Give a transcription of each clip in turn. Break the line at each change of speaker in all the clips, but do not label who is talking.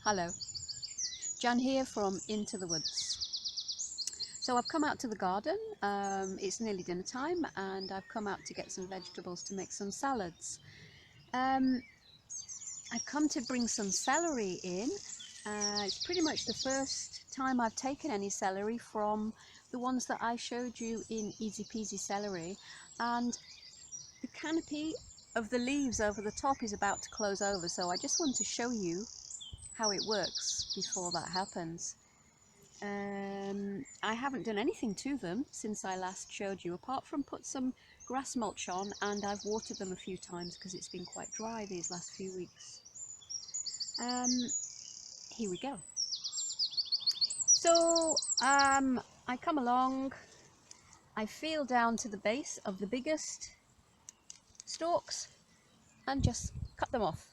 Hello, Jan here from Into the Woods. So I've come out to the garden, it's nearly dinner time and I've come out to get some vegetables to make some salads. I've come to bring some celery in. It's pretty much the first time I've taken any celery from the ones that I showed you in Easy Peasy Celery, and the canopy of the leaves over the top is about to close over, so I just want to show you how it works before that happens. I haven't done anything to them since I last showed you, apart from put some grass mulch on, and I've watered them a few times because it's been quite dry these last few weeks. Here we go. So I come along, I feel down to the base of the biggest stalks and just cut them off.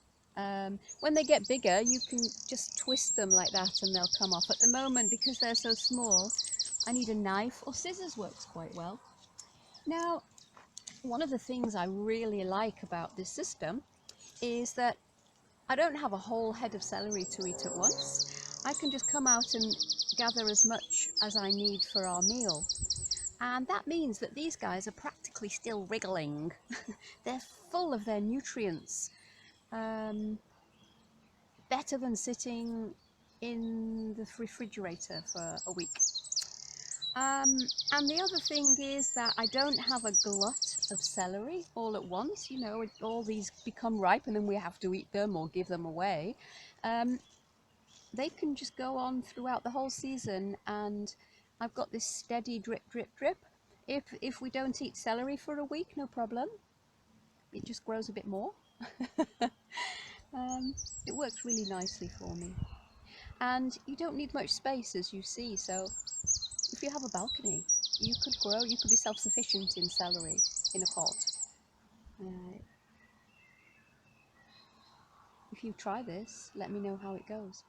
When they get bigger, you can just twist them like that and they'll come off. At the moment, because they're so small, I need a knife, or scissors works quite well. Now, one of the things I really like about this system is that I don't have a whole head of celery to eat at once. I can just come out and gather as much as I need for our meal. And that means that these guys are practically still wriggling. They're full of their nutrients. Better than sitting in the refrigerator for a week. And the other thing is that I don't have a glut of celery all at once. You know, all these become ripe and then we have to eat them or give them away. They can just go on throughout the whole season, and I've got this steady drip, drip, drip. If we don't eat celery for a week, no problem. It just grows a bit more. It works really nicely for me. And you don't need much space, as you see, so if you have a balcony, you could be self-sufficient in celery in a pot. If you try this, let me know how it goes.